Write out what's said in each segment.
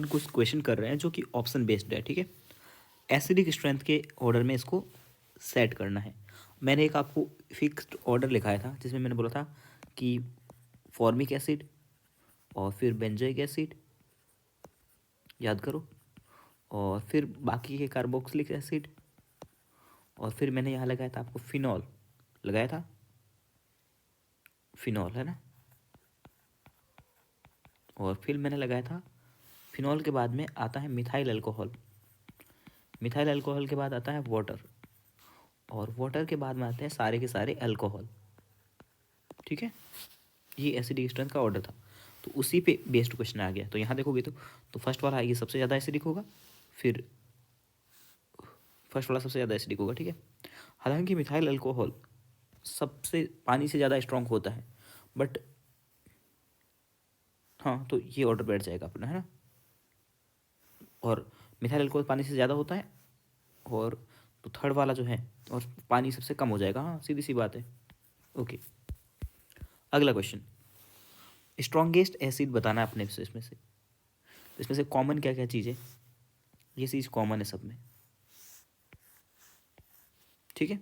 कुछ क्वेश्चन कर रहे हैं जो कि ऑप्शन बेस्ड है, ठीक है। एसिडिक स्ट्रेंथ के ऑर्डर में इसको सेट करना है। मैंने एक आपको फिक्स्ड ऑर्डर लिखाया था जिसमें मैंने बोला था कि फॉर्मिक एसिड और फिर बेंजोइक एसिड, याद करो, और फिर बाकी के कार्बोक्सिलिक एसिड, और फिर मैंने यहाँ लगाया था आपको फिनॉल, लगाया था फिनॉल, है ना। और फिर मैंने लगाया था फिनॉल के बाद में आता है मिथाइल अल्कोहल, मिथाइल अल्कोहल के बाद आता है वाटर, और वाटर के बाद में आते हैं सारे के सारे अल्कोहल, ठीक है। ये एसिडिक स्ट्रेंथ का ऑर्डर था, तो उसी पे बेस्ड क्वेश्चन आ गया। तो यहाँ देखोगे तो फर्स्ट वाला ये सबसे ज़्यादा एसिडिक होगा, फिर फर्स्ट वाला सबसे ज़्यादा एसिडिक होगा, ठीक है। हालांकि मिथाइल अल्कोहल सबसे पानी से ज़्यादा स्ट्रॉन्ग होता है, बट हाँ, तो ये ऑर्डर बैठ जाएगा अपना, है ना। और मिथाइल अल्कोहल पानी से ज़्यादा होता है, और तो थर्ड वाला जो है, और पानी सबसे कम हो जाएगा, हाँ सीधी सी बात है। ओके, अगला क्वेश्चन, स्ट्रॉन्गेस्ट एसिड बताना है अपने से, इसमें से कॉमन क्या क्या चीज़ है, ये चीज़ कॉमन है सब में, ठीक है।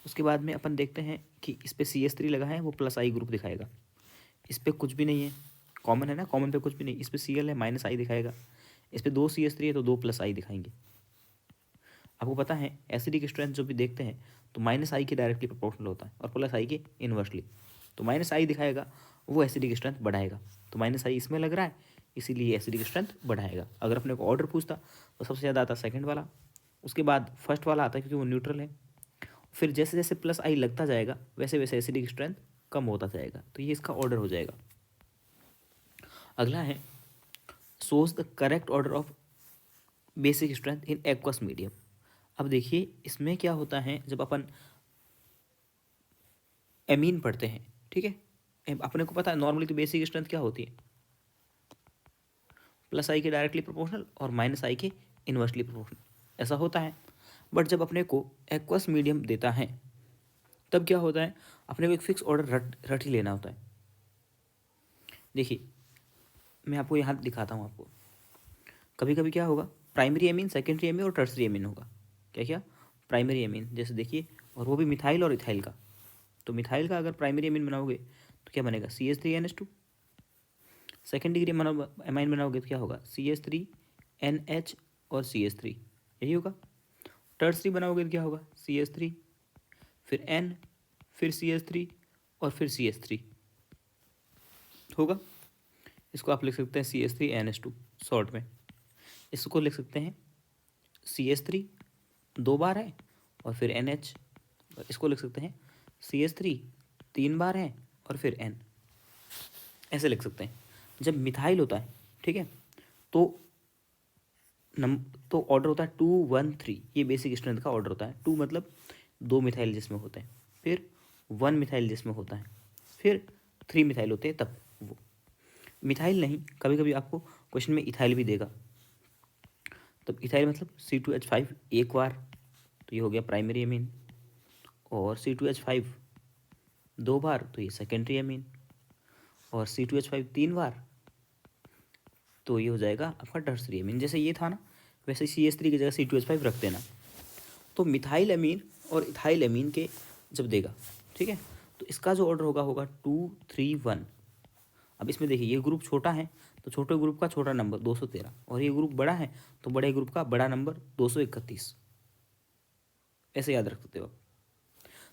उसके बाद में अपन देखते हैं कि इस पर CH3 लगा है, वो प्लस आई ग्रुप दिखाएगा। इस पर कुछ भी नहीं है, कॉमन है ना, कॉमन पे कुछ भी नहीं। इस पर Cl है, माइनस आई दिखाएगा। इस पर 2 CH3 है तो 2 प्लस आई दिखाएंगे। आपको पता है एसिडिक स्ट्रेंथ जो भी देखते हैं तो माइनस आई के डायरेक्टली प्रोपोर्शनल होता है और प्लस आई के इन्वर्सली। तो माइनस आई दिखाएगा वो एसिडिक स्ट्रेंथ बढ़ाएगा, तो माइनस आई इसमें लग रहा है इसीलिए एसिडिक स्ट्रेंथ बढ़ाएगा। अगर अपने को ऑर्डर पूछता तो सबसे ज़्यादा आता सेकंड वाला, उसके बाद फर्स्ट वाला आता है क्योंकि वो न्यूट्रल है। फिर जैसे जैसे प्लस आई लगता जाएगा वैसे वैसे एसिडिक स्ट्रेंथ कम होता जाएगा, तो ये इसका ऑर्डर हो जाएगा। अगला है shows the correct order of basic strength in aqueous medium. अब देखिए इसमें क्या होता है, जब अपन एमीन पढ़ते हैं, ठीक है, अपने को पता है नॉर्मली तो बेसिक स्ट्रेंथ क्या होती है, प्लस आई के डायरेक्टली प्रोपोर्शनल और माइनस आई के इन्वर्सली प्रोपोर्शनल, ऐसा होता है। बट जब अपने को एक्वस मीडियम देता है तब क्या होता है, अपने को एक फिक्स ऑर्डर रट ही लेना होता है। देखिए मैं आपको यहाँ दिखाता हूँ आपको, कभी कभी क्या होगा, प्राइमरी एमीन, सेकेंडरी एमीन और टर्सरी एमीन होगा। क्या क्या, प्राइमरी एमीन, जैसे देखिए, और वो भी मिथाइल और इथाइल का। तो मिथाइल का अगर प्राइमरी एमीन बनाओगे तो क्या बनेगा, CH3NH2। सेकेंड डिग्री एमाइन बनाओगे तो क्या होगा, CH3NH और CH3, यही होगा। टर्सरी बनाओगे तो क्या होगा, CH3 फिर N फिर CH3 और फिर CH3 होगा। इसको आप लिख सकते हैं CH3NH2 शॉर्ट में। इसको लिख सकते हैं CH3 2 बार है और फिर NH, इसको लिख सकते हैं CH3 3 बार है और फिर N, ऐसे लिख सकते हैं। जब मिथाइल होता है, ठीक है, तो तो ऑर्डर होता है 2 1 3, ये बेसिक स्ट्रेंथ का ऑर्डर होता है। 2 मतलब 2 मिथाइल जिसमें होते हैं, फिर 1 मिथाइल जिसमें होता है, फिर 3 मिथाइल होते हैं तब वो। मिथाइल नहीं, कभी कभी आपको क्वेश्चन में इथाइल भी देगा, तब इथाइल मतलब C2H5 एक बार, तो ये हो गया प्राइमरी एमीन, और C2H5 2 बार तो ये सेकेंडरी एमीन, और C2H5 3 बार तो ये हो जाएगा आपका टर्सरी एमीन। जैसे ये था ना, वैसे CH3 की जगह C2H5 रख देना। तो मिथाइल एमीन और इथाइल एमीन के जब देगा, ठीक है, तो इसका जो ऑर्डर होगा 2 3 1। अब इसमें देखिए ये ग्रुप छोटा है तो छोटे ग्रुप का छोटा नंबर 213, और ये ग्रुप बड़ा है तो बड़े ग्रुप का बड़ा नंबर 231, ऐसे याद रख सकते हो आप।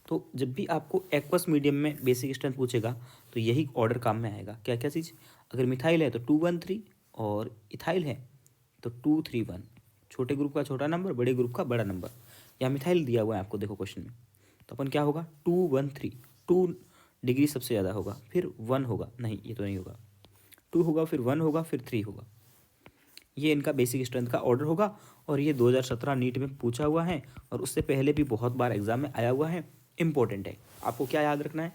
तो जब भी आपको एक्वस मीडियम में बेसिक स्ट्रेंथ पूछेगा तो यही ऑर्डर काम में आएगा। क्या क्या चीज़, अगर मिथाइल है तो 2 1 3, और इथाइल है तो 2 3 1, छोटे ग्रुप का छोटा नंबर, बड़े ग्रुप का बड़ा नंबर। या मिथाइल दिया हुआ है आपको, देखो क्वेश्चन में, तो अपन क्या होगा 2 1 3, 2 डिग्री सबसे ज़्यादा होगा, फिर 1 होगा, नहीं ये तो नहीं होगा, 2 होगा, फिर 1 होगा, फिर 3 होगा। ये इनका बेसिक स्ट्रेंथ का ऑर्डर होगा, और ये 2017 नीट में पूछा हुआ है, और उससे पहले भी बहुत बार एग्जाम में आया हुआ है, इंपॉर्टेंट है। आपको क्या याद रखना है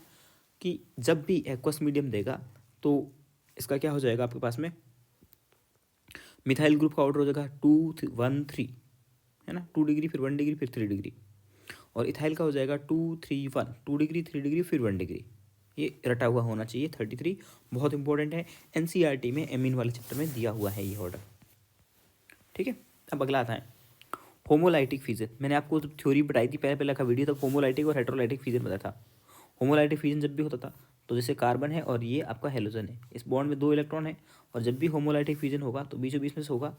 कि जब भी एक्वस मीडियम देगा तो इसका क्या हो जाएगा आपके पास में, मिथाइल ग्रुप का ऑर्डर हो जाएगा 2 1 3, है ना, 2 डिग्री फिर 1 डिग्री फिर 3 डिग्री, और इथाइल का हो जाएगा 2 3 1, 2 डिग्री 3 डिग्री फिर 1 डिग्री। ये रटा हुआ होना चाहिए 33, बहुत इंपॉर्टेंट है, एनसीईआरटी में एमीन वाले चैप्टर में दिया हुआ है ये ऑर्डर। ठीक है, अब अगला आता है होमोलाइटिक फिजन। मैंने आपको जब थ्योरी बताई थी पहले पहले का वीडियो, तब होमोलाइटिक और हेट्रोलाइटिक फिजन बताया था। होमोलाइटिक फिजन जब भी होता था तो जैसे कार्बन है और ये आपका हेलोजन है, इस बॉन्ड में 2 इलेक्ट्रॉन है, और जब भी होमोलाइटिक फिजन होगा तो बीचों बीच में से होगा,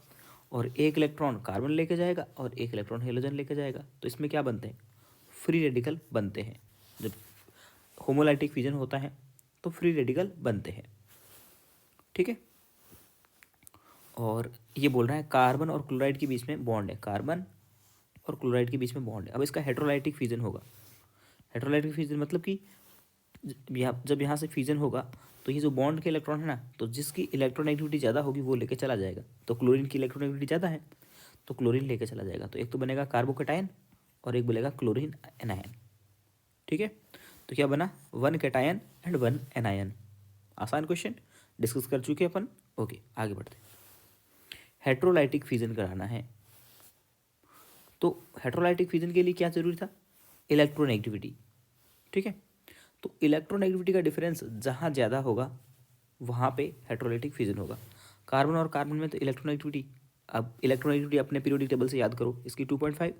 और एक इलेक्ट्रॉन कार्बन लेके जाएगा और एक इलेक्ट्रॉन हेलोजन लेके जाएगा, तो इसमें क्या बनते हैं, फ्री रेडिकल बनते हैं। जब होमोलाइटिक फिजन होता है तो फ्री रेडिकल बनते हैं। ठीक है, और ये बोल रहा है कार्बन और क्लोराइड के बीच में बॉन्ड है, कार्बन और क्लोराइड के बीच में बॉन्ड है। अब इसका हेट्रोलाइटिक फिजन होगा। हेट्रोलाइटिक फिजन मतलब कि जब यहाँ से फिजन होगा तो ये जो बॉन्ड के इलेक्ट्रॉन है ना, तो जिसकी इलेक्ट्रॉन एक्टिविटी ज़्यादा होगी वो लेके चला जाएगा। तो क्लोरीन की इलेक्ट्रॉन एक्टिविटी ज़्यादा है तो क्लोरीन लेके चला जाएगा, तो एक तो बनेगा कार्बोकेटायन और एक बनेगा क्लोरीन एनायन। ठीक है, तो क्या बना, 1 कैटायन एंड 1 एनायन। आसान क्वेश्चन डिस्कस कर चुके अपन। ओके, आगे बढ़ते हैं। हेट्रोलाइटिक फिजन कराना है, तो हेट्रोलाइटिक फिजन के लिए क्या जरूरी था, इलेक्ट्रोनेगेटिविटी। ठीक है, तो इलेक्ट्रोनेगेटिविटी का डिफरेंस जहाँ ज़्यादा होगा वहाँ पे हेट्रोलाइटिक फिजन होगा। कार्बन और कार्बन में तो इलेक्ट्रोनेगेटिविटी, अब इलेक्ट्रोनेगेटिविटी अपने पीरियोडिक टेबल से याद करो, इसकी 2.5,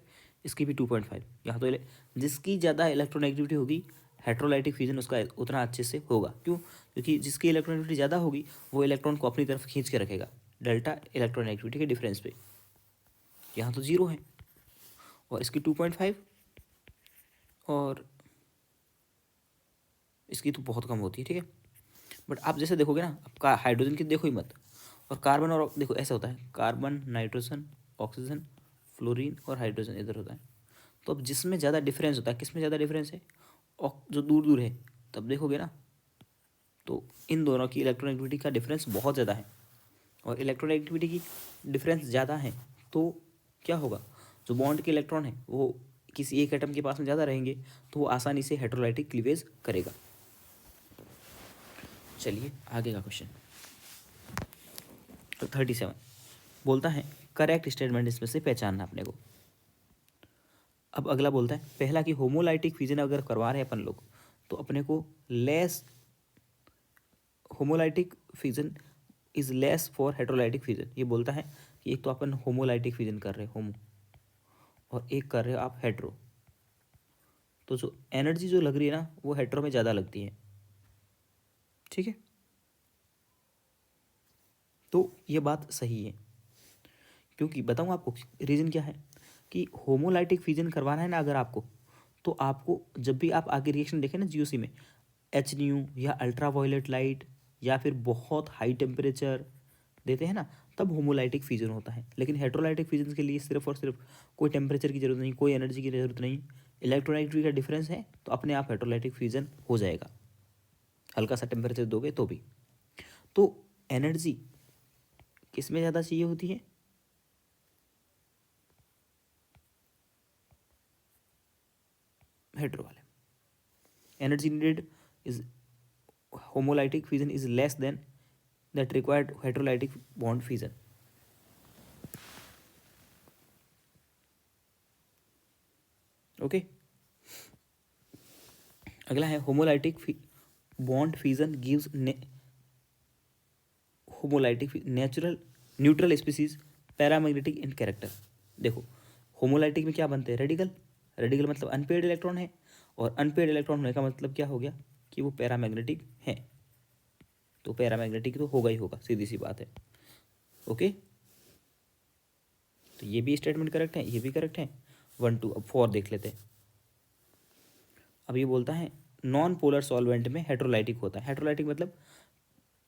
इसकी भी 2.5। यहाँ तो जिसकी ज़्यादा इलेक्ट्रोनेगेटिविटी होगी हेट्रोलाइटिक फिजन उसका उतना अच्छे से होगा। क्यों, क्योंकि जिसकी इलेक्ट्रोनेगेटिविटी ज़्यादा होगी वो इलेक्ट्रॉन को अपनी तरफ खींच के रखेगा डेल्टा इलेक्ट्रोनेगेटिविटी के डिफरेंस पे। यहाँ तो 0 है और इसकी 2.5 और इसकी तो बहुत कम होती है। ठीक है, बट आप जैसे देखोगे ना, आपका हाइड्रोजन की देखो ही मत, और कार्बन और देखो ऐसा होता है, कार्बन, नाइट्रोजन, ऑक्सीजन, फ्लोरीन और हाइड्रोजन इधर होता है। तो अब जिसमें ज़्यादा डिफरेंस होता है, किस में ज़्यादा डिफरेंस है, जो दूर दूर है, तब देखोगे ना तो इन दोनों की इलेक्ट्रोनेगेटिविटी का डिफरेंस बहुत ज़्यादा है, और इलेक्ट्रोनेगेटिविटी की डिफरेंस ज़्यादा है तो क्या होगा, जो बॉन्ड के इलेक्ट्रॉन है वो किसी एक एटम के पास में ज़्यादा रहेंगे तो वो आसानी से हेट्रोलाइटिक क्लीवेज करेगा। चलिए आगे का क्वेश्चन 37 बोलता है करेक्ट स्टेटमेंट इसमें से पहचानना अपने को। अब अगला बोलता है पहला कि होमोलाइटिक फिजन अगर करवा रहे हैं अपन लोग तो अपने को less homolytic fission is less for heterolytic fission. ये बोलता है कि एक तो अपन होमोलाइटिक फिजन कर रहे हैं होमो, और एक कर रहे हो आप हेट्रो, तो जो एनर्जी जो लग रही है ना वो हेट्रो में ज़्यादा लगती है। ठीक है, तो ये बात सही है, क्योंकि बताऊँ आपको रीज़न क्या है कि होमोलाइटिक फिजन करवाना है ना अगर आपको, तो आपको जब भी आप आगे रिएक्शन देखें ना जीओसी में, एच न्यू या अल्ट्रा वायलेट लाइट या फिर बहुत हाई टेम्परेचर देते हैं ना, तब होमोलाइटिक फिजन होता है। लेकिन हेट्रोलाइटिक फिजन के लिए सिर्फ और सिर्फ कोई टेम्परेचर की जरूरत नहीं, कोई एनर्जी की जरूरत नहीं, इलेक्ट्रोनेगेटिविटी का डिफरेंस है तो अपने आप हेट्रोलाइटिक फिजन हो जाएगा, हल्का सा टेम्परेचर दोगे तो भी। तो एनर्जी किस में ज़्यादा चाहिए होती है, हेट्रो वाले। Energy needed is homolytic fission is less than that required heterolytic bond fission. Okay, अगला है homolytic bond fission gives homolytic natural neutral species paramagnetic in character. देखो होमोलाइटिक में क्या बनते हैं, रेडिकल, रेडिकल मतलब अनपेड इलेक्ट्रॉन है, और अनपेड इलेक्ट्रॉन होने का मतलब क्या हो गया कि वो पैरामैग्नेटिक है, तो पैरामैग्नेटिक तो होगा ही होगा, सीधी सी बात है। ओके, तो ये भी स्टेटमेंट करेक्ट है, ये भी करेक्ट है। 1 2, अब 4 देख लेते हैं। अब ये बोलता है नॉन पोलर सॉल्वेंट में हेट्रोलाइटिक होता है। हेट्रोलाइटिक मतलब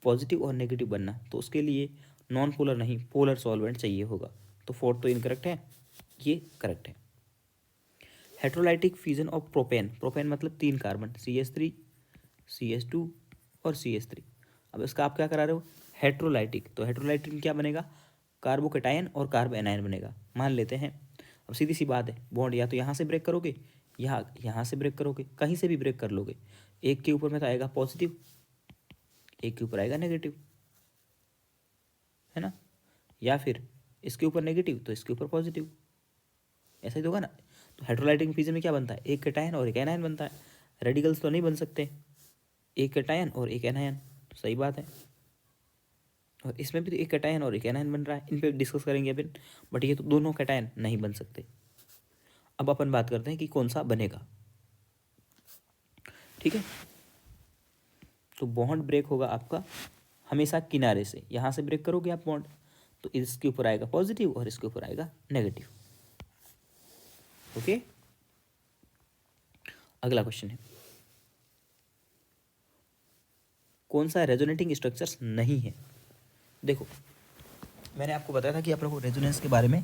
पॉजिटिव और नेगेटिव बनना, तो उसके लिए नॉन पोलर नहीं पोलर सॉल्वेंट चाहिए होगा, तो 4 तो इनकरेक्ट है, ये करेक्ट है। Heterolytic fusion of propane, propane मतलब 3 कार्बन, CH3 CH2 और CH3। अब इसका आप क्या करा रहे हो, हेट्रोलाइटिक, तो हेट्रोलाइटिक में क्या बनेगा, कार्बोकेटायन और कार्ब एनायन बनेगा। मान लेते हैं, अब सीधी सी बात है, बॉन्ड या तो यहाँ से ब्रेक करोगे, यहाँ से ब्रेक करोगे, कहीं से भी ब्रेक कर लोगे, एक के ऊपर में तो आएगा पॉजिटिव, एक के ऊपर आएगा नेगेटिव, है ना, या फिर इसके ऊपर नेगेटिव तो इसके ऊपर पॉजिटिव, ऐसा ही तो होगा ना। तो हेट्रोलाइटिक फ्यूजन में क्या बनता है, एक कैटायन और एक एनायन बनता है, रेडिकल्स तो नहीं बन सकते। एक कैटायन और एक एनायन, सही बात है। और इसमें भी तो एक कैटायन और एक एनायन बन रहा है, इन पे डिस्कस करेंगे अपन। बट ये तो दोनों कैटायन नहीं बन सकते। अब अपन बात करते हैं कि कौन सा बनेगा। ठीक है, तो बॉन्ड ब्रेक होगा आपका हमेशा किनारे से, यहाँ से ब्रेक करोगे आप बॉन्ड, तो इसके ऊपर आएगा पॉजिटिव और इसके ऊपर आएगा नेगेटिव। ओके, अगला क्वेश्चन है, कौन सा रेजोनेटिंग स्ट्रक्चर्स नहीं है। देखो, मैंने आपको बताया था कि आप लोगों को रेजोनेंस के बारे में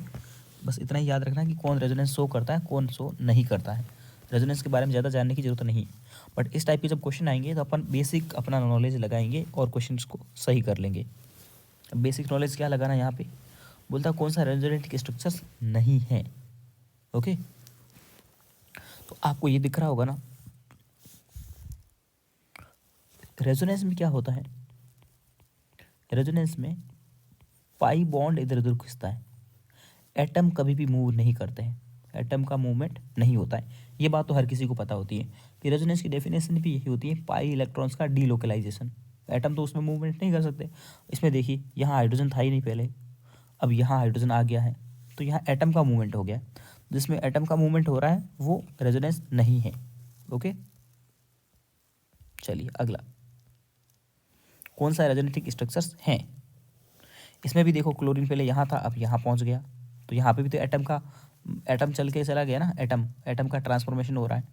बस इतना ही याद रखना कि कौन रेजोनेंस शो करता है, कौन शो नहीं करता है। रेजोनेंस के बारे में ज़्यादा जानने की जरूरत नहीं है। बट इस टाइप के जब क्वेश्चन आएंगे तो अपन बेसिक अपना नॉलेज लगाएंगे और क्वेश्चन को सही कर लेंगे। बेसिक नॉलेज क्या लगाना है यहाँ पे, बोलता कौन सा रेजोनेटिंग स्ट्रक्चर्स नहीं है। ओके, तो आपको ये दिख रहा होगा ना, रेजोनेंस में क्या होता है, रेजोनेंस में पाई बॉन्ड इधर उधर खिंचता है, एटम कभी भी मूव नहीं करते हैं, एटम का मूवमेंट नहीं होता है। ये बात तो हर किसी को पता होती है कि रेजोनेंस की डेफिनेशन भी यही होती है, पाई इलेक्ट्रॉन्स का डीलोकलाइजेशन। एटम तो उसमें मूवमेंट नहीं कर सकते। इसमें देखिए, यहाँ हाइड्रोजन था ही नहीं पहले, अब यहाँ हाइड्रोजन आ गया है, तो यहाँ एटम का मूवमेंट हो गया। जिसमें एटम का मूवमेंट हो रहा है वो रेजोनेंस नहीं है। ओके, चलिए अगला, कौन सा रेजोनेटिंग स्ट्रक्चर्स हैं। इसमें भी देखो, क्लोरीन पहले यहाँ था, अब यहाँ पहुँच गया, तो यहाँ पे भी तो एटम चल के चला गया ना, एटम का ट्रांसफॉर्मेशन हो रहा है,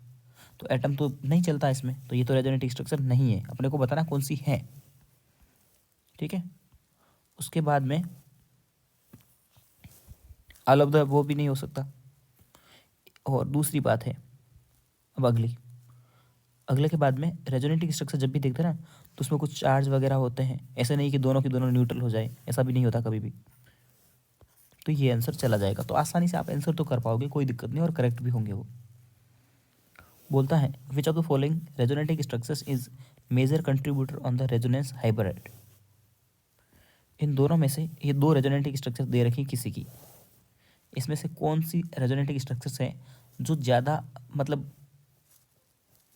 तो एटम तो नहीं चलता इसमें, तो ये तो रेजोनेटिंग स्ट्रक्चर नहीं है। अपने को बताना कौन सी है। ठीक है, उसके बाद में ऑल ऑफ द वो भी नहीं हो सकता। और दूसरी बात है, अब अगले के बाद में रेजोनेटिंग स्ट्रक्चर जब भी देखते हैं ना, तो उसमें कुछ चार्ज वगैरह होते हैं। ऐसा नहीं कि दोनों के दोनों न्यूट्रल हो जाए, ऐसा भी नहीं होता कभी भी। तो ये आंसर चला जाएगा, तो आसानी से आप आंसर तो कर पाओगे, कोई दिक्कत नहीं, और करेक्ट भी होंगे वो। बोलता है विच of the following resonating structures is major contributor on the resonance hybrid. इन दोनों में से ये दो रेजोनेटिंग स्ट्रक्चर दे रखी किसी की, इसमें से कौन सी रेजोनेटिंग स्ट्रक्चर्स है जो ज़्यादा मतलब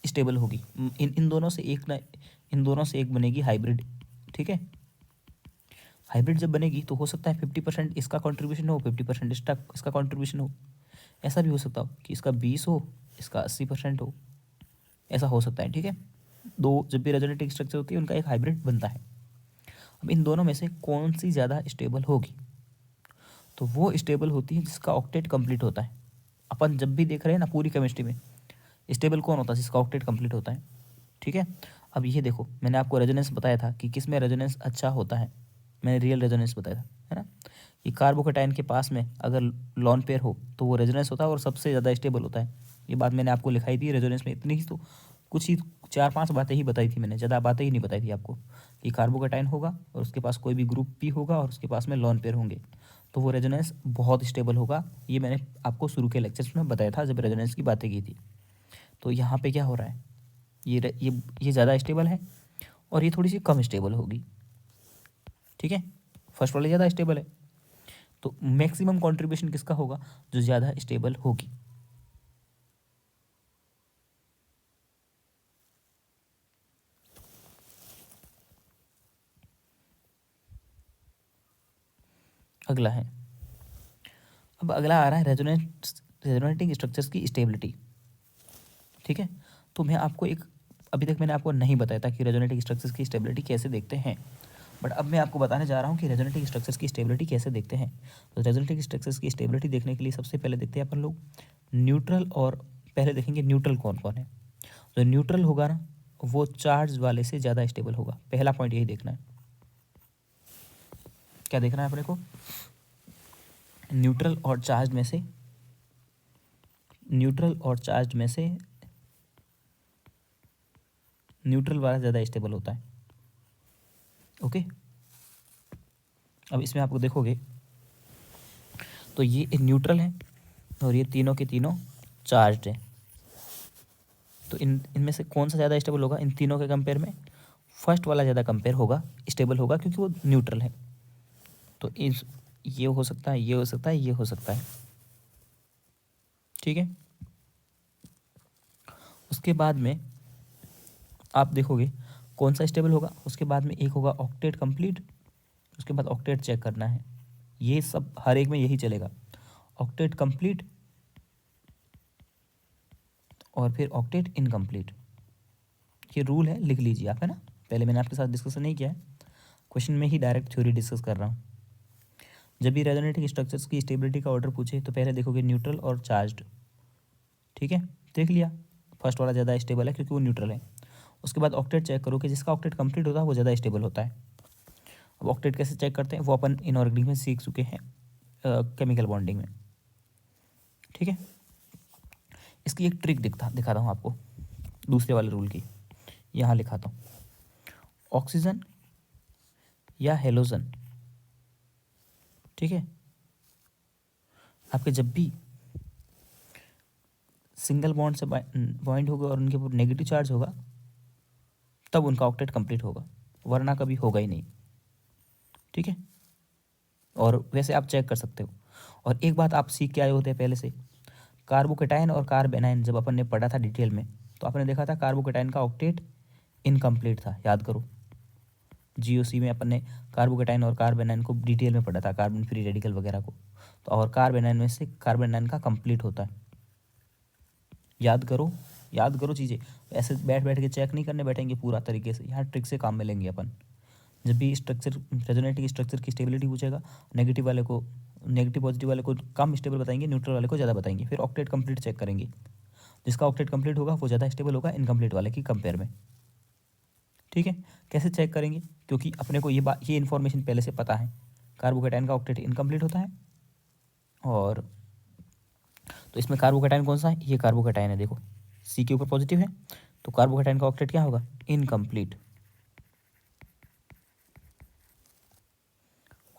स्टेबल होगी। इन दोनों से एक ना, इन दोनों से एक बनेगी हाइब्रिड। ठीक है, हाइब्रिड जब बनेगी तो हो सकता है 50% इसका कंट्रीब्यूशन हो, 50% इसका कंट्रीब्यूशन हो। ऐसा भी हो सकता हो कि इसका 20 हो, इसका 80% हो, ऐसा हो सकता है। ठीक है, दो जब भी रेजोनेटिंग स्ट्रक्चर होती है उनका एक हाइब्रिड बनता है। अब इन दोनों में से कौन सी ज़्यादा स्टेबल होगी, तो वो स्टेबल होती है जिसका ऑक्टेट कंप्लीट होता है। अपन जब भी देख रहे हैं ना पूरी केमिस्ट्री में, स्टेबल कौन होता है, जिसका ऑक्टेट कंप्लीट होता है। ठीक है, अब ये देखो, मैंने आपको रेजोनेंस बताया था कि किस में रेजोनेंस अच्छा होता है, मैंने रियल रेजोनेंस बताया था, है ना, कि कार्बोकेटाइन के पास में अगर लॉन पेयर हो तो वो रेजोनेंस होता है और सबसे ज़्यादा स्टेबल होता है। ये बात मैंने आपको लिखाई थी रेजोनेंस में, इतनी ही तो कुछ ही 4-5 बातें ही बताई थी मैंने, ज़्यादा बातें ही नहीं बताई थी आपको, कि कार्बोकेटाइन होगा और उसके पास कोई भी ग्रुप पी होगा और उसके पास में लॉन पेयर होंगे, तो वो रेजोनेंस बहुत स्टेबल होगा। ये मैंने आपको शुरू के लेक्चर्स में बताया था जब रेजोनेंस की बातें की थी। तो यहाँ पे क्या हो रहा है, ये ज़्यादा स्टेबल है और ये थोड़ी सी कम स्टेबल होगी। ठीक है, फर्स्ट वाली ज़्यादा स्टेबल है, तो मैक्सिमम कंट्रीब्यूशन किसका होगा, जो ज़्यादा स्टेबल होगी। अगला है, अब अगला आ रहा है रेजोनेटिंग स्ट्रक्चर्स की स्टेबिलिटी। ठीक है, तो मैं आपको एक, अभी तक मैंने आपको नहीं बताया था कि रेजोनेटिंग स्ट्रक्चर्स की स्टेबिलिटी कैसे देखते हैं, बट अब मैं आपको बताने जा रहा हूँ कि रेजोनेटिंग स्ट्रक्चर्स की स्टेबिलिटी कैसे देखते हैं। तो रेजोनेटिंग स्ट्रक्चर्स की स्टेबिलिटी देखने के लिए सबसे पहले देखते हैं अपन लोग न्यूट्रल, और पहले देखेंगे न्यूट्रल कौन कौन है। तो न्यूट्रल होगा ना, वो चार्ज वाले से ज़्यादा स्टेबल होगा। पहला पॉइंट यही देखना है। क्या देखना है अपने को, न्यूट्रल और चार्ज में से, न्यूट्रल और चार्ज में से न्यूट्रल वाला ज़्यादा स्टेबल होता है। ओके, अब इसमें आपको देखोगे तो ये न्यूट्रल है और ये तीनों के तीनों चार्ज है। तो इनमें से कौन सा ज़्यादा स्टेबल होगा इन तीनों के कंपेयर में, फर्स्ट वाला ज़्यादा कंपेयर होगा, स्टेबल होगा, क्योंकि वो न्यूट्रल है। तो इस ये हो सकता है, ये हो सकता है, ये हो सकता है। ठीक है, उसके बाद में आप देखोगे कौन सा स्टेबल होगा, उसके बाद में एक होगा ऑक्टेट कंप्लीट, उसके बाद ऑक्टेट चेक करना है। ये सब हर एक में यही चलेगा, ऑक्टेट कंप्लीट और फिर ऑक्टेट इनकम्प्लीट। ये रूल है, लिख लीजिए आप, है ना। पहले मैंने आपके साथ डिस्कशन नहीं किया है, क्वेश्चन में ही डायरेक्ट थ्योरी डिस्कस कर रहा हूँ। जब भी रेजोनेटिंग स्ट्रक्चर्स की स्टेबिलिटी का ऑर्डर पूछे तो पहले देखोगे न्यूट्रल और चार्ज्ड, ठीक है, देख लिया, फर्स्ट वाला ज़्यादा स्टेबल है क्योंकि वो न्यूट्रल है। उसके बाद ऑक्टेट चेक करो कि जिसका ऑक्टेट कंप्लीट होता है वो ज़्यादा स्टेबल होता है। अब ऑक्टेट कैसे चेक करते हैं वो अपन इनऑर्गेनिक में सीख चुके हैं, केमिकल बॉन्डिंग में, ठीक है। इसकी एक ट्रिक दिखाता हूँ आपको दूसरे वाले रूल की, यहाँ लिखाता हूँ। ऑक्सीजन या हेलोजन, ठीक है, आपके जब भी सिंगल बॉन्ड से बॉन्ड होगा और उनके ऊपर नेगेटिव चार्ज होगा तब उनका ऑक्टेट कंप्लीट होगा, वरना कभी होगा ही नहीं, ठीक है। और वैसे आप चेक कर सकते हो। और एक बात आप सीख के आए होते हैं पहले से, कार्बोकेटाइन और कार्बेनाइन जब अपन ने पढ़ा था डिटेल में तो आपने देखा था कार्बोकेटाइन का ऑक्टेट इनकम्प्लीट था, याद करो। जीओसी में अपन ने कार्बोकेटाइन और कार्बेनाइन को डिटेल में पढ़ा था, कार्बन फ्री रेडिकल वगैरह को। तो और कार्बेनाइन में से कार्बेनाइन का कंप्लीट होता है, याद करो, याद करो चीज़ें। ऐसे बैठ बैठ के चेक नहीं करने बैठेंगे पूरा तरीके से, यहाँ ट्रिक से काम में लेंगे अपन। जब भी स्ट्रक्चर, रेजोनेटिंग स्ट्रक्चर की स्टेबिलिटी पूछेगा, नेगेटिव वाले को नेगेटिव, पॉजिटिव वाले को कम स्टेबल बताएंगे, न्यूट्रल वाले को ज़्यादा बताएंगे। फिर ऑक्टेट कंप्लीट चेक करेंगे, जिसका ऑक्टेट कंप्लीट होगा वो ज़्यादा स्टेबल होगा इनकम्प्लीट वाले की कंपेयर में, ठीक है। कैसे चेक करेंगे, क्योंकि अपने को ये इन्फॉर्मेशन पहले से पता है, कार्बोकेटाइन का ऑक्टेट इनकम्प्लीट होता है। और तो इसमें कार्बोकेटाइन कौन सा है, ये कार्बोकेटाइन है, देखो सी के ऊपर पॉजिटिव है, तो कार्बोकेटाइन का ऑक्टेट क्या होगा, इनकम्प्लीट।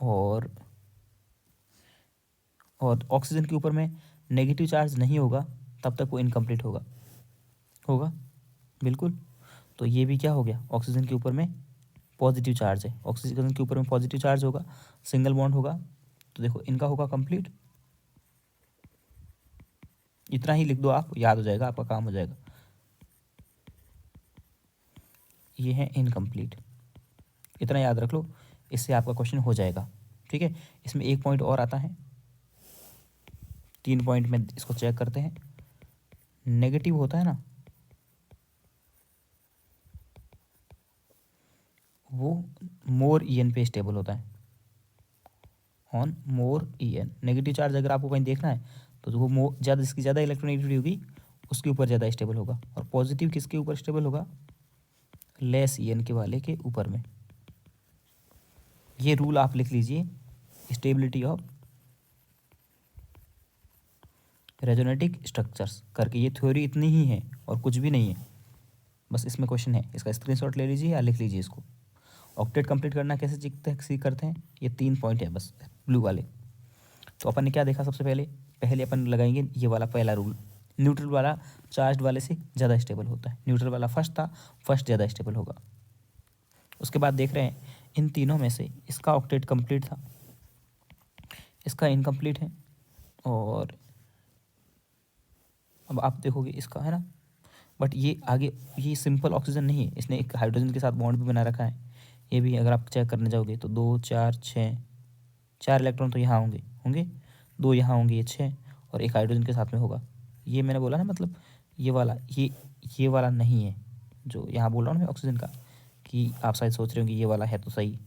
और ऑक्सीजन के ऊपर में नेगेटिव चार्ज नहीं होगा तब तक वो इनकम्प्लीट होगा, होगा बिल्कुल। तो ये भी क्या हो गया, ऑक्सीजन के ऊपर में पॉजिटिव चार्ज है, ऑक्सीजन के ऊपर में पॉजिटिव चार्ज होगा, सिंगल बॉन्ड होगा, तो देखो इनका होगा कंप्लीट। इतना ही लिख दो आप, याद हो जाएगा, आपका काम हो जाएगा। ये है इनकम्प्लीट, इतना याद रख लो, इससे आपका क्वेश्चन हो जाएगा, ठीक है। इसमें एक पॉइंट और आता है, 3 पॉइंट में इसको चेक करते हैं। नेगेटिव होता है ना, वो मोर ईएन पे स्टेबल होता है, on more EN. Negative charge अगर आपको कहीं देखना है तो वो मोर ज़्यादा, जिसकी ज़्यादा इलेक्ट्रोनेगेटिविटी होगी उसके ऊपर ज़्यादा स्टेबल होगा। और पॉजिटिव किसके ऊपर स्टेबल होगा, लेस ईएन के वाले के ऊपर में। ये रूल आप लिख लीजिए, स्टेबिलिटी ऑफ रेजोनेटिक स्ट्रक्चर्स करके। ये थ्योरी इतनी ही है और कुछ भी नहीं है, बस इसमें क्वेश्चन है, इसका स्क्रीनशॉट ले लीजिए या लिख लीजिए इसको। ऑक्टेट कंप्लीट करना कैसे सीख करते हैं, ये 3 पॉइंट है बस, ब्लू वाले। तो अपन ने क्या देखा, सबसे पहले पहले अपन लगाएंगे ये वाला पहला रूल, न्यूट्रल वाला चार्ज वाले से ज़्यादा स्टेबल होता है। न्यूट्रल वाला फर्स्ट था, फर्स्ट ज़्यादा स्टेबल होगा। उसके बाद देख रहे हैं इन तीनों में से इसका ऑक्टेट कंप्लीट था, इसका इनकम्प्लीट है। और अब आप देखोगे इसका, है ना, बट ये आगे ये सिंपल ऑक्सीजन नहीं है, इसने एक हाइड्रोजन के साथ बॉन्ड भी बना रखा है। ये भी अगर आप चेक करने जाओगे तो 2 4 6, 4 इलेक्ट्रॉन तो यहाँ होंगे होंगे 2 यहाँ होंगे, ये 6, और एक हाइड्रोजन के साथ में होगा। ये मैंने बोला ना, मतलब ये वाला, ये वाला नहीं है जो यहाँ बोल रहा हूँ मैं ऑक्सीजन का, कि आप शायद सोच रहे हो कि ये वाला है तो सही,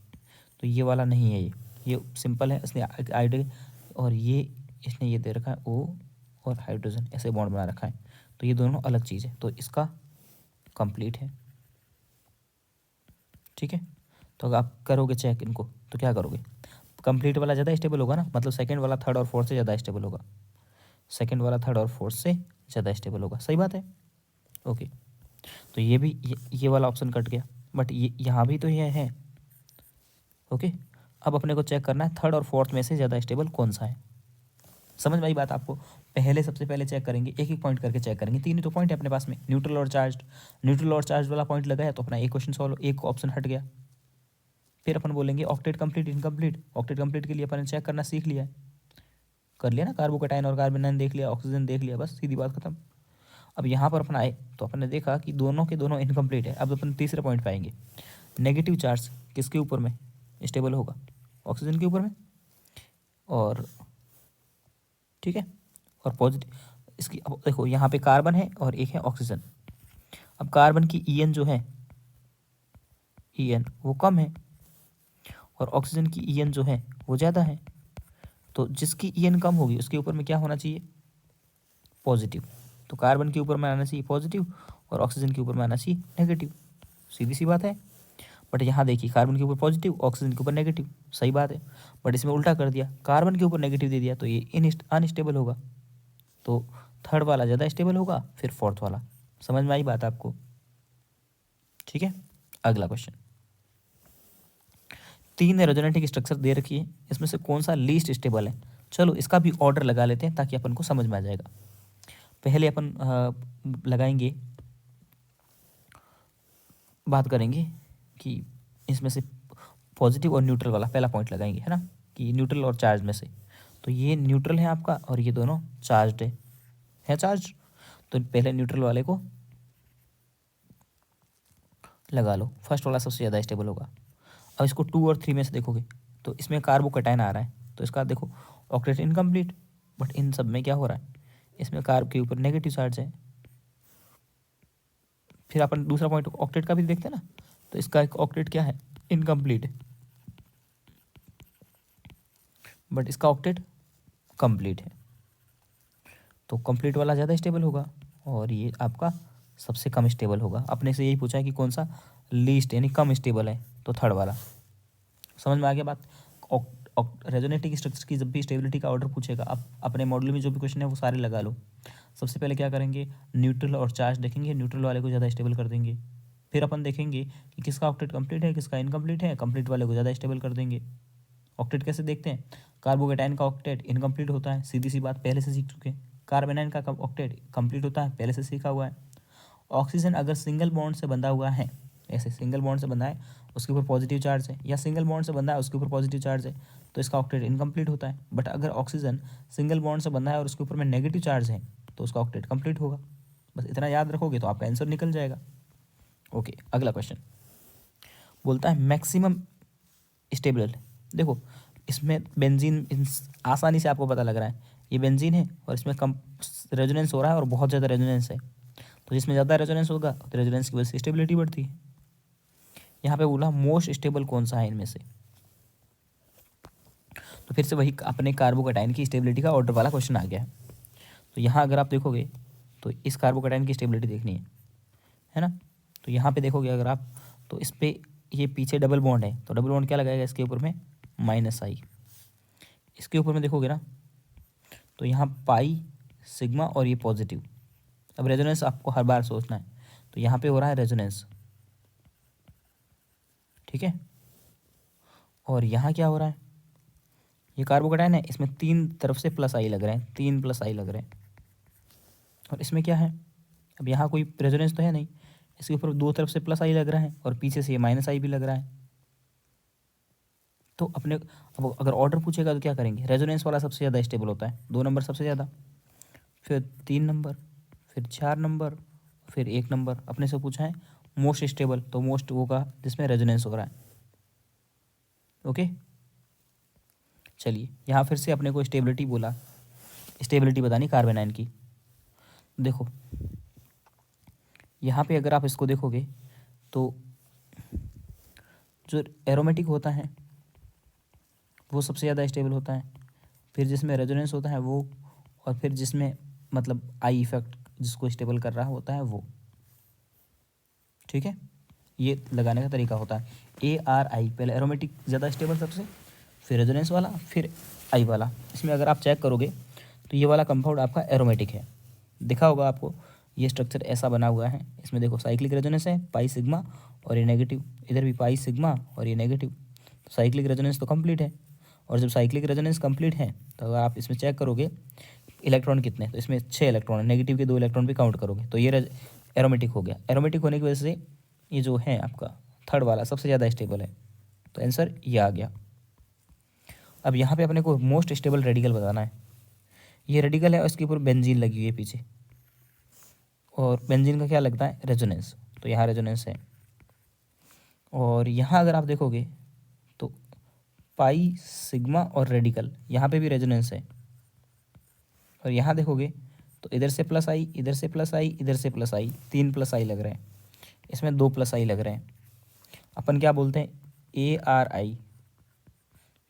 तो ये वाला नहीं है। ये सिंपल है, इसने आइड, और ये इसने ये दे रखा है ओ और हाइड्रोजन, ऐसे बॉन्ड बना रखा है, तो ये दोनों अलग चीज़ है, तो इसका कंप्लीट है, ठीक है। तो अगर आप करोगे चेक इनको तो क्या करोगे, कंप्लीट वाला ज़्यादा स्टेबल होगा ना, मतलब सेकंड वाला थर्ड और फोर्थ से ज़्यादा स्टेबल होगा, सेकंड वाला थर्ड और फोर्थ से ज़्यादा स्टेबल होगा, सही बात है, ओके। तो ये भी ये वाला ऑप्शन कट गया, बट ये यहाँ भी तो ये है, ओके। अब अपने को चेक करना है थर्ड और फोर्थ में से ज़्यादा स्टेबल कौन सा है। समझ में आई बात आपको, पहले सबसे पहले चेक करेंगे, एक एक पॉइंट करके चेक करेंगे, 3 ही तो पॉइंट है अपने पास में, न्यूट्रल और चार्ज। न्यूट्रल और चार्ज वाला पॉइंट लगाया तो अपना एक क्वेश्चन सॉल्व, एक ऑप्शन हट गया। फिर अपन बोलेंगे octet complete incomplete, octet complete के लिए अपन ने चेक करना सीख लिया है, कर लिया ना, कार्बोकेटाइन और कार्बेनाइन देख लिया, ऑक्सीजन देख लिया, बस सीधी बात खत्म। अब यहाँ पर अपन आए तो अपन ने देखा कि दोनों के दोनों इनकम्प्लीट है। अब अपन तीसरे पॉइंट पे आएंगे। नेगेटिव चार्ज किसके ऊपर में स्टेबल होगा? ऑक्सीजन के ऊपर में। और ठीक है, और पॉजिटिव इसकी, अब देखो यहाँ पे कार्बन है और एक है ऑक्सीजन। अब कार्बन की ईएन जो है, ईएन वो कम है और ऑक्सीजन की ईएन जो है वो ज़्यादा है। तो जिसकी ईएन कम होगी उसके ऊपर में क्या होना चाहिए? पॉजिटिव। तो कार्बन के ऊपर में आना चाहिए पॉजिटिव और ऑक्सीजन के ऊपर में आना चाहिए नेगेटिव। सीधी सी बात है। बट यहाँ देखिए कार्बन के ऊपर पॉजिटिव, ऑक्सीजन के ऊपर नेगेटिव, सही बात है। बट इसमें उल्टा कर दिया, कार्बन के ऊपर नेगेटिव दे दिया तो ये अनस्टेबल होगा। तो थर्ड वाला ज़्यादा स्टेबल होगा, फिर फोर्थ वाला। समझ में आई बात आपको? ठीक है, अगला क्वेश्चन। 3 रेजोनेटिक स्ट्रक्चर दे रखी है, इसमें से कौन सा लीस्ट स्टेबल है? चलो इसका भी ऑर्डर लगा लेते हैं ताकि अपन को समझ में आ जाएगा। पहले अपन लगाएंगे, बात करेंगे कि इसमें से पॉजिटिव और न्यूट्रल वाला पहला पॉइंट लगाएंगे, है ना, कि न्यूट्रल और चार्ज में से। तो ये न्यूट्रल है आपका और ये दोनों चार्ज है चार्ज। तो पहले न्यूट्रल वाले को लगा लो, फर्स्ट वाला सबसे ज़्यादा स्टेबल होगा। अब इसको 2 और 3 में से देखोगे तो इसमें कार्बोकैटायन आ रहा है, तो इसका देखो ऑक्टेट इनकम्प्लीट। बट इन सब में क्या हो रहा है? इसमें कार्ब के ऊपर नेगेटिव चार्ज है। फिर अपन दूसरा पॉइंट ऑक्टेट का भी देखते हैं ना, तो इसका एक ऑक्टेट क्या है? इनकम्प्लीट है। बट इसका ऑक्टेट कंप्लीट है। तो कंप्लीट वाला ज़्यादा स्टेबल होगा और ये आपका सबसे कम स्टेबल होगा। अपने से यही पूछा है कि कौन सा लीस्ट यानी कम स्टेबल है, तो थर्ड वाला। समझ में आ गया बात? रेजोनेटिक स्ट्रक्चर की जब भी स्टेबिलिटी का ऑर्डर पूछेगा, आप अपने मॉडल में जो भी क्वेश्चन है वो सारे लगा लो। सबसे पहले क्या करेंगे? न्यूट्रल और चार्ज देखेंगे, न्यूट्रल वाले को ज़्यादा स्टेबल कर देंगे। फिर अपन देखेंगे कि किसका ऑक्टेट कंप्लीट है, किसका इनकम्प्लीट है, कंप्लीट वाले को ज़्यादा स्टेबल कर देंगे। ऑक्टेट कैसे देखते हैं? कार्बोकेटाइन का ऑक्टेट इनकम्प्लीट होता है, सीधी सी बात, पहले से सीख चुके हैं। कार्बेनाइन का ऑक्टेट कंप्लीट होता है, पहले से सीखा हुआ है। ऑक्सीजन अगर सिंगल बॉन्ड से बंधा हुआ है, ऐसे सिंगल बॉन्ड से बंधा है, उसके ऊपर पॉजिटिव चार्ज है, या सिंगल बॉन्ड से बंधा है उसके ऊपर पॉजिटिव चार्ज है, तो इसका ऑक्टेट इनकम्प्लीट होता है। बट अगर ऑक्सीजन सिंगल बॉन्ड से बंधा है और उसके ऊपर में नेगेटिव चार्ज है, तो उसका ऑक्टेट कंप्लीट होगा। बस इतना याद रखोगे तो आपका आंसर निकल जाएगा। ओके, अगला क्वेश्चन बोलता है मैक्सिमम स्टेबल। देखो इसमें बेंजीन आसानी से आपको पता लग रहा है, ये बेंजीन है और इसमें कम रेजोनेंस हो रहा है और बहुत ज़्यादा रेजोनेंस है। तो जिसमें ज़्यादा रेजोनेंस होगा तो रेजोनेंस की वजह से स्टेबिलिटी बढ़ती है। यहाँ पे बोला मोस्ट स्टेबल कौन सा है इनमें से, तो फिर से वही अपने कार्बोकेटाइन की स्टेबिलिटी का ऑर्डर वाला क्वेश्चन आ गया है। तो यहाँ अगर आप देखोगे तो इस कार्बोकेटाइन की स्टेबिलिटी देखनी है ना। तो यहाँ पे देखोगे अगर आप, तो इस पर ये पीछे डबल बॉन्ड है, तो डबल बॉन्ड क्या लगाएगा इसके ऊपर में? -I। इसके ऊपर में देखोगे ना तो यहाँ पाई सिग्मा और ये पॉजिटिव। अब रेजोनेंस आपको हर बार सोचना है, तो यहाँ पे हो रहा है रेजोनेंस, ठीक है। और यहाँ क्या हो रहा है? ये कार्बोकेटाइन है, इसमें 3 तरफ से +I लग रहे हैं, 3 +I लग रहे हैं। और इसमें क्या है? अब यहाँ कोई रेजोनेंस तो है नहीं, इसके ऊपर 2 तरफ से +I लग रहा है और पीछे से ये -I भी लग रहा है। तो अपने अब अगर ऑर्डर पूछेगा तो क्या करेंगे? रेजोनेंस वाला सबसे ज़्यादा स्टेबल होता है, 2 नंबर सबसे ज़्यादा, फिर 3 नंबर, फिर 4 नंबर, फिर 1 नंबर। अपने से पूछा है मोस्ट स्टेबल, तो मोस्ट होगा जिसमें रेजोनेंस हो रहा है। ओके, चलिए यहाँ फिर से अपने को स्टेबिलिटी बोला, स्टेबिलिटी बतानी कार्बेनाइन की। देखो यहाँ पे अगर आप इसको देखोगे तो जो एरोमेटिक होता है वो सबसे ज़्यादा स्टेबल होता है, फिर जिसमें रेजोनेंस होता है वो, और फिर जिसमें मतलब आई इफेक्ट जिसको स्टेबल कर रहा होता है वो। ठीक है, ये लगाने का तरीका होता है ARI। पहले एरोमेटिक ज़्यादा स्टेबल सबसे, फिर रेजोनेंस वाला, फिर आई वाला। इसमें अगर आप चेक करोगे तो ये वाला कंपाउंड आपका एरोमेटिक है, दिखा होगा आपको। ये स्ट्रक्चर ऐसा बना हुआ है, इसमें देखो साइक्लिक रेजोनेंस है, पाई सिग्मा और ये नेगेटिव, इधर भी पाई सिग्मा और ये नेगेटिव। तो साइक्लिक रेजोनेंस तो कंप्लीट है। और जब साइक्लिक रेजोनेंस कंप्लीट है तो अगर आप इसमें चेक करोगे इलेक्ट्रॉन कितने, तो इसमें 6 इलेक्ट्रॉन है, नेगेटिव के 2 इलेक्ट्रॉन भी काउंट करोगे तो ये एरोमेटिक हो गया। एरोमेटिक होने की वजह से ये जो है आपका थर्ड वाला सबसे ज़्यादा स्टेबल है, तो आंसर ये आ गया। अब यहाँ पे अपने को मोस्ट स्टेबल रेडिकल बताना है। ये रेडिकल है और इसके ऊपर बेंजीन लगी हुई है पीछे, और बेंजीन का क्या लगता है, रेजोनेंस, तो यहाँ रेजोनेंस है। और यहाँ अगर आप देखोगे तो पाई, सिग्मा और रेडिकल, यहाँ पे भी रेजोनेंस है। और यहाँ देखोगे तो इधर से प्लस आई, इधर से प्लस आई, इधर से प्लस आई, 3 प्लस आई लग रहे हैं, इसमें 2 प्लस आई लग रहे हैं। अपन क्या बोलते हैं, ARI।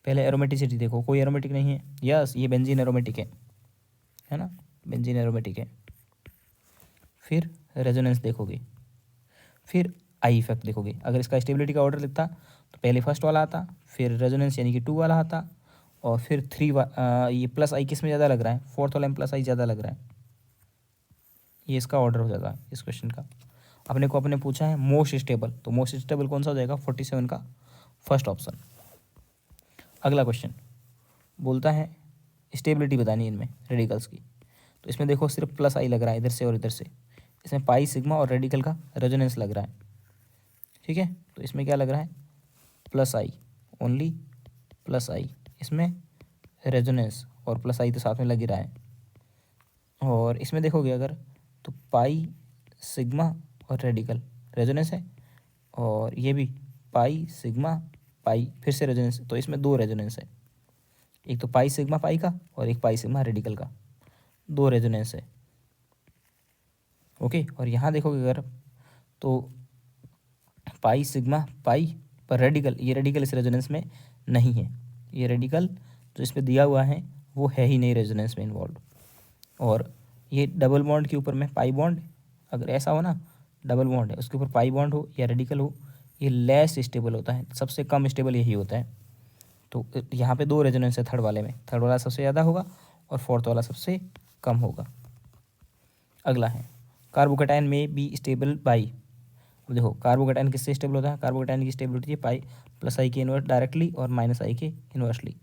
पहले एरोमेटिसिटी देखो, कोई एरोमेटिक नहीं है, यस ये बेंजीन एरोमेटिक है ना, बेंजीन एरोमेटिक है। फिर रेजोनेंस देखोगे, फिर आई इफेक्ट देखोगे। अगर इसका स्टेबिलिटी का ऑर्डर लिखता तो पहले फर्स्ट वाला आता, फिर रेजोनेंस यानी कि 2 वाला आता, और फिर 3 ये प्लस आई किस में ज़्यादा लग रहा है, फोर्थ वाला में प्लस आई ज़्यादा लग रहा है, ये इसका ऑर्डर हो जाता है इस क्वेश्चन का। अपने पूछा है मोस्ट स्टेबल, तो मोस्ट स्टेबल कौन सा हो जाएगा, 47 का फर्स्ट ऑप्शन। अगला क्वेश्चन बोलता है स्टेबिलिटी बतानी है इनमें रेडिकल्स की, तो इसमें देखो सिर्फ प्लस आई लग रहा है इधर से और इधर से, इसमें पाई, सिग्मा और रेडिकल का रेजोनेंस लग रहा है, ठीक है। तो इसमें क्या लग रहा है, प्लस आई, ओनली प्लस आई, इसमें रेजोनेंस और प्लस आई तो साथ में लग ही रहा है। और इसमें देखोगे अगर तो पाई, सिग्मा और रेडिकल रेजोनेंस है, और ये भी पाई, सिग्मा, पाई, फिर से रेजोनेंस, तो इसमें 2 रेजोनेंस है, एक तो पाई सिग्मा पाई का और एक पाई सिग्मा रेडिकल का, 2 रेजोनेंस है, ओके। और यहाँ देखोगे अगर तो पाई, सिग्मा, पाई पर रेडिकल, ये रेडिकल इस रेजोनेंस में नहीं है, ये रेडिकल जो इस पर दिया हुआ है वो है ही नहीं रेजोनेंस में इन्वॉल्व। और ये डबल बॉन्ड के ऊपर में पाई बॉन्ड, अगर ऐसा हो ना डबल बॉन्ड है उसके ऊपर पाई बॉन्ड हो या रेडिकल हो, ये लेस स्टेबल होता है, सबसे कम स्टेबल यही होता है। तो यहाँ पे 2 रेजोनेंस है थर्ड वाले में, थर्ड वाला सबसे ज़्यादा होगा और फोर्थ वाला सबसे कम होगा। अगला है कार्बोकैटायन में बी स्टेबल बाई। अब देखो कार्बोकैटायन किससे स्टेबल होता है, कार्बोकैटायन की स्टेबिलिटी है पाई प्लस आई के इनवर्स डायरेक्टली और माइनस आई के इनवर्सली।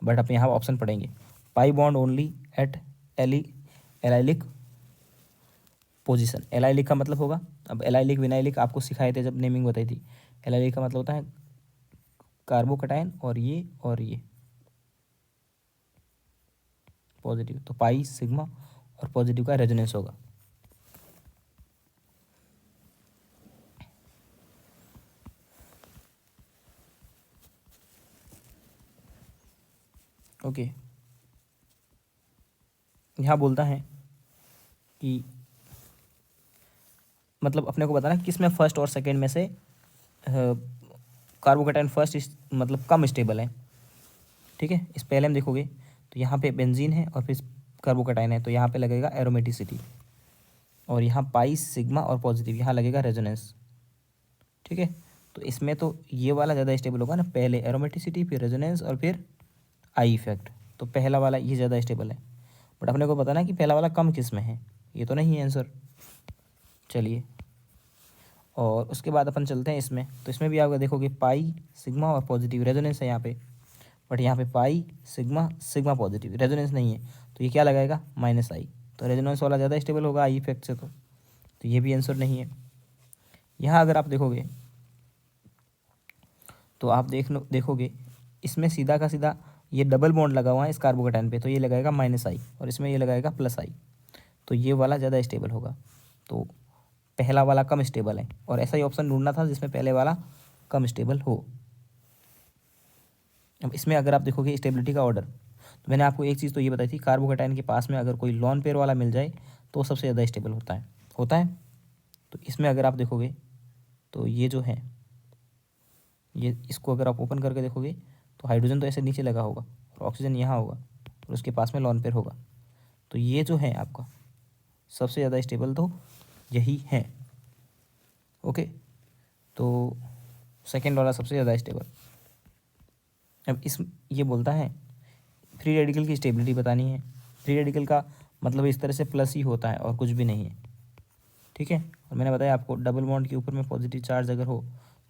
बट आप यहाँ ऑप्शन पढ़ेंगे pi bond only at allylic position. Allylic का मतलब होगा, अब एलाइलिक विनाइलिक आपको सिखाए थे जब नेमिंग बताई थी। एलाइलिक का मतलब होता है कार्बोकैटायन और ये पॉजिटिव, तो पाई, सिग्मा और पॉजिटिव का रेजोनेंस होगा। ओके यहाँ बोलता है कि मतलब अपने को बताना किस में फर्स्ट और सेकंड में से कार्बोकैटायन फर्स्ट मतलब कम स्टेबल है, ठीक है। इस पहले में देखोगे तो यहाँ पे बेंजीन है और फिर कार्बोकैटायन है, तो यहाँ पे लगेगा एरोमेटिसिटी, और यहाँ पाई, सिग्मा और पॉजिटिव यहाँ लगेगा रेजोनेंस, ठीक है। तो इसमें तो ये वाला ज़्यादा स्टेबल होगा ना, पहले एरोमेटिसिटी फिर रेजोनेंस और फिर आई इफेक्ट, तो पहला वाला ये ज़्यादा स्टेबल है। बट अपने को बताना कि पहला वाला कम किस में है, ये तो नहीं है आंसर। चलिए और उसके बाद अपन चलते हैं इसमें, तो इसमें भी आप देखोगे पाई, सिग्मा और पॉजिटिव रेजोनेंस है यहाँ पे, बट यहाँ पे पाई, सिग्मा, सिग्मा पॉजिटिव रेजोनेंस नहीं है, तो ये क्या लगाएगा, माइनस आई, तो रेजोनेंस वाला ज़्यादा स्टेबल होगा आई इफेक्ट से, तो ये भी आंसर नहीं है। यहाँ अगर आप देखोगे तो आप देखोगे इसमें सीधा का सीधा ये डबल बॉन्ड लगा हुआ है इस कार्बोकैटायन पे, तो ये लगाएगा माइनस आई और इसमें ये लगाएगा प्लस आई, तो ये वाला ज़्यादा स्टेबल होगा, तो पहला वाला कम स्टेबल है। और ऐसा ही ऑप्शन ढूंढना था जिसमें पहले वाला कम स्टेबल हो। अब इसमें अगर आप देखोगे स्टेबिलिटी का ऑर्डर, तो मैंने आपको एक चीज़ तो ये बताई थी, कार्बोकैटायन के पास में अगर कोई लॉन पेयर वाला मिल जाए तो सबसे ज़्यादा स्टेबल होता है। तो इसमें अगर आप देखोगे तो ये जो है ये, इसको अगर आप ओपन करके देखोगे तो हाइड्रोजन तो ऐसे नीचे लगा होगा और ऑक्सीजन यहाँ होगा और उसके पास में लॉन पेयर होगा, तो ये जो है आपका सबसे ज़्यादा स्टेबल तो यही है, ओके। तो सेकेंड वाला सबसे ज़्यादा स्टेबल। अब ये बोलता है फ्री रेडिकल की स्टेबिलिटी बतानी है। फ्री रेडिकल का मतलब इस तरह से प्लस ही होता है और कुछ भी नहीं है, ठीक है। और मैंने बताया आपको डबल बॉन्ड के ऊपर में पॉजिटिव चार्ज अगर हो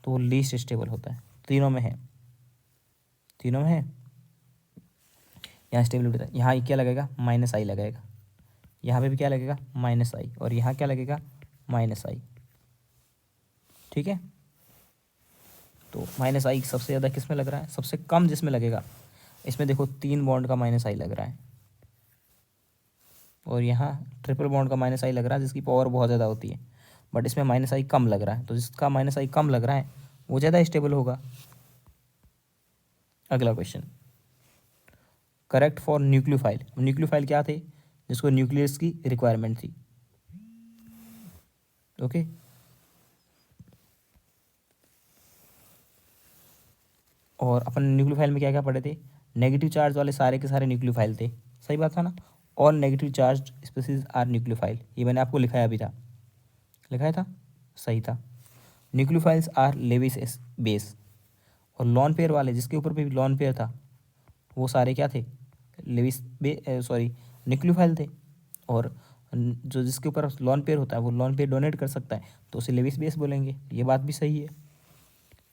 तो वो लीस्ट स्टेबल होता है, तीनों में है यहाँ स्टेबिलिटी है। यहाँ क्या लगेगा, माइनस आई लगेगा, यहाँ पे भी क्या लगेगा, माइनस आई, और यहाँ क्या लगेगा, माइनस आई, ठीक है। तो माइनस आई सबसे ज़्यादा किस में लग रहा है, सबसे कम जिसमें लगेगा, इसमें देखो 3 बॉन्ड का माइनस आई लग रहा है, और यहाँ ट्रिपल बॉन्ड का माइनस आई लग रहा है जिसकी पावर बहुत ज़्यादा होती है, बट इसमें माइनस आई कम लग रहा है, तो जिसका माइनस आई कम लग रहा है वो ज़्यादा स्टेबल होगा। अगला question, correct for nucleophile. Nucleophile क्या थे? जिसको न्यूक्लियस की रिक्वायरमेंट थी। ओके, और अपन न्यूक्लियोफाइल में क्या क्या पढ़े थे? नेगेटिव चार्ज वाले सारे के सारे न्यूक्लियोफाइल थे, सही बात था ना? All negative charge species are nucleophile, ये मैंने आपको लिखाया भी था, लिखाया था, सही था। न्यूक्लियोफाइल्स आर लेविस बेस, और लॉन पेयर वाले जिसके ऊपर भी लॉन पेयर था वो सारे क्या थे? लेविस सॉरी न्यूक्लियोफाइल थे। और जो जिसके ऊपर लॉन पेयर होता है वो लॉन पेयर डोनेट कर सकता है तो उसे लेविस बेस बोलेंगे, ये बात भी सही है।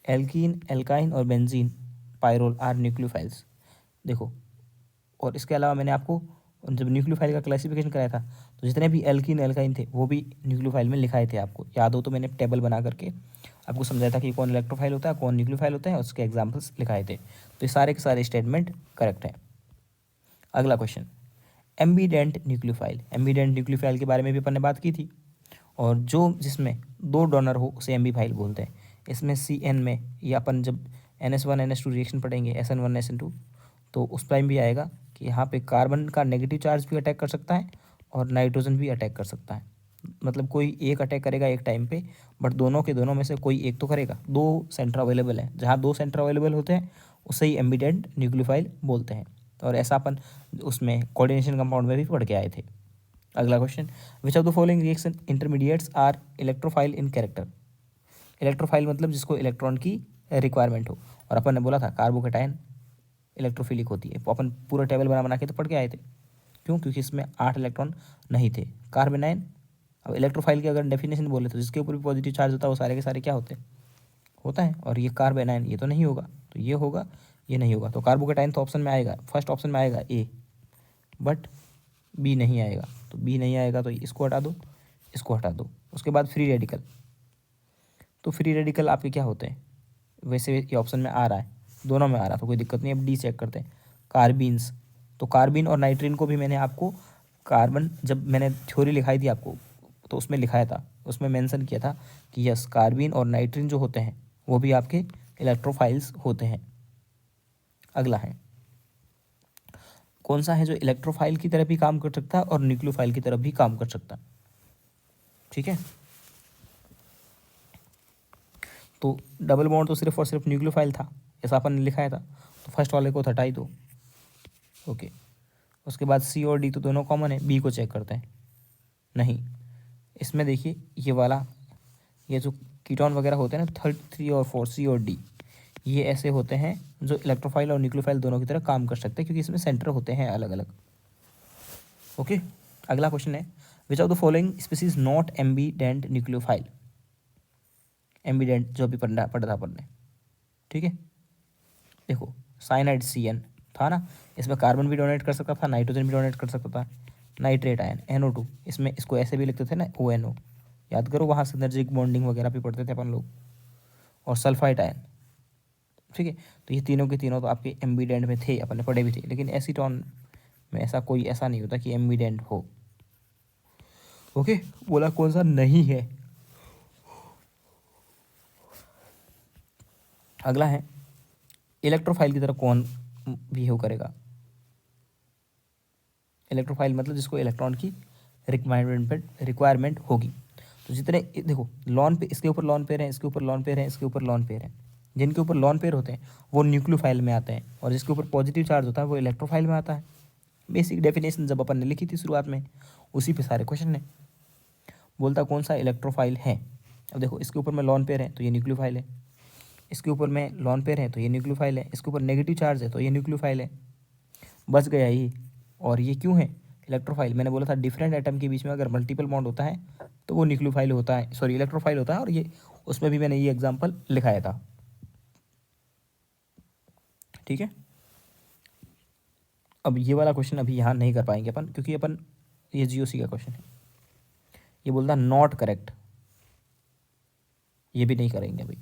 एल्कीन, एल्काइन और बेंजीन पायरोल आर न्यूक्लियोफाइल्स। देखो, और इसके अलावा मैंने आपको जब न्यूक्लियोफाइल का क्लासिफिकेशन कराया था तो जितने भी एल्कीन एल्काइन थे वो भी न्यूक्लियोफाइल में लिखाए थे, आपको याद हो तो मैंने टेबल बना करके आपको समझाया था कि कौन इलेक्ट्रोफाइल होता है, कौन न्यूक्लियोफाइल होता है, और उसके एग्जाम्पल्स लिखाए थे। तो ये सारे के सारे स्टेटमेंट करेक्ट हैं। अगला क्वेश्चन, एम्बीडेंट न्यूक्लियोफाइल। एम्बीडेंट न्यूक्लियोफाइल के बारे में भी अपन ने बात की थी, और जो जिसमें दो डोनर हो उसे एम्बीफाइल बोलते हैं। इसमें CN में, या अपन जब NS1 NS2 रिएक्शन पढ़ेंगे SN1 SN2, तो उस टाइम भी आएगा कि यहाँ पे कार्बन का नेगेटिव चार्ज भी अटैक कर सकता है और नाइट्रोजन भी अटैक कर सकता है। मतलब कोई एक अटैक करेगा एक टाइम पे, बट दोनों के दोनों में से कोई एक तो करेगा। दो सेंटर अवेलेबल हैं, जहाँ दो सेंटर अवेलेबल होते हैं उसे ही एम्बीडेंट न्यूक्लियोफाइल बोलते हैं, और ऐसा अपन उसमें कोऑर्डिनेशन कंपाउंड में भी पढ़ के आए थे। अगला question, which of the following reaction intermediates are electrophile in character. Electrophile मतलब जिसको इलेक्ट्रॉन की रिक्वायरमेंट हो, और अपन ने बोला था कार्बोकेटाइन इलेक्ट्रोफिलिक होती है। अपन पूरा टेबल बना बना के तो पढ़ के आए थे। क्यों? क्योंकि इसमें 8 इलेक्ट्रॉन नहीं थे। कार्बेनाइन, अब इलेक्ट्रोफाइल की अगर डेफिनेशन बोले तो जिसके ऊपर भी पॉजिटिव चार्ज होता है वो सारे के सारे क्या होते हैं? होता है। और ये कार्बेनाइन, ये तो नहीं होगा, तो ये होगा, ये नहीं होगा। तो कार्बोकेटाइन तो ऑप्शन में आएगा, फर्स्ट ऑप्शन में आएगा ए, बट बी नहीं आएगा। तो बी नहीं आएगा तो इसको हटा दो, इसको हटा दो। उसके बाद फ्री रेडिकल, तो फ्री रेडिकल आपके क्या होते हैं? वैसे ये ऑप्शन में आ रहा है, दोनों में आ रहा, तो कोई दिक्कत नहीं। अब डी चेक करते हैं, कार्बीन्स। तो कार्बिन और नाइट्रीन को भी मैंने आपको कार्बन, जब मैंने थ्योरी लिखाई थी आपको तो उसमें लिखाया था, उसमें मेंशन किया था कि यस कार्बिन और नाइट्रीन जो होते हैं वो भी आपके इलेक्ट्रोफाइल्स होते हैं। अगला है, कौन सा है जो इलेक्ट्रोफाइल की तरह भी काम कर सकता है और न्यूक्लियोफाइल की तरफ भी काम कर सकता है? ठीक है, तो डबल बॉन्ड तो सिर्फ और सिर्फ न्यूक्लियोफाइल था, ऐसा अपन ने लिखाया था, तो फर्स्ट वाले को हटा ही दो। ओके, उसके बाद C और D तो दोनों कॉमन है, बी को चेक करते हैं। नहीं, इसमें देखिए ये वाला, ये जो कीटोन वगैरह होते हैं ना 3 और 4, C और D, ये ऐसे होते हैं जो इलेक्ट्रोफाइल और न्यूक्लियोफाइल दोनों की तरह काम कर सकते हैं, क्योंकि इसमें सेंटर होते हैं अलग अलग। ओके, अगला क्वेश्चन है, विच of the following species not एम्बीडेंट nucleophile. एम्बीडेंट जो भी पढ़ा था अपन ने, ठीक है। देखो, साइनाइड CN था ना, इसमें कार्बन भी डोनेट कर सकता था, नाइट्रोजन भी डोनेट कर सकता था। नाइट्रेट आयन NO2, इसमें इसको ऐसे भी लिखते थे ना ONO, याद करो, वहाँ सिनर्जिक बॉन्डिंग वगैरह भी पढ़ते थे अपन लोग। और सल्फाइड आयन, ठीक है। तो ये तीनों के तीनों तो आपके एम्बीडेंट में थे, अपन ने पढ़े भी थे, लेकिन एसीटोन में ऐसा कोई ऐसा नहीं होता कि एम्बीडेंट हो। ओके, बोला कौन सा नहीं है। अगला है, इलेक्ट्रोफाइल की तरह कौन बिहेव करेगा। इलेक्ट्रोफाइल मतलब जिसको इलेक्ट्रॉन की रिक्वायरमेंट होगी। तो जितने देखो लॉन पे, इसके ऊपर लॉन पेयर हैं, इसके ऊपर लॉन पेयर हैं, इसके ऊपर लॉन पेयर हैं, जिनके ऊपर लॉन पेयर होते हैं वो न्यूक्लियोफाइल में आते हैं, और जिसके ऊपर पॉजिटिव चार्ज होता है वो इलेक्ट्रोफाइल में आता है। बेसिक डेफिनेशन जब अपन ने लिखी थी शुरुआत में, उसी पे सारे क्वेश्चन है। बोलता कौन सा इलेक्ट्रोफाइल है। अब देखो, इसके ऊपर में लॉन पेयर है तो ये न्यूक्लियोफाइल है, इसके ऊपर में लॉन पेयर है तो ये न्यूक्लियोफाइल है, इसके ऊपर नेगेटिव चार्ज है तो ये न्यूक्लियोफाइल है। बच गया ये। और ये क्यों है इलेक्ट्रोफाइल? मैंने बोला था डिफरेंट एटम के बीच में अगर मल्टीपल बॉन्ड होता है तो वो न्यूक्लियोफाइल होता है, सॉरी इलेक्ट्रोफाइल होता है। और ये उसमें भी मैंने ये एग्जांपल लिखाया था, ठीक है। अब ये वाला क्वेश्चन अभी यहाँ नहीं कर पाएंगे अपन, क्योंकि अपन ये GOC का क्वेश्चन है, ये बोलता नॉट करेक्ट, ये भी नहीं करेंगे अभी।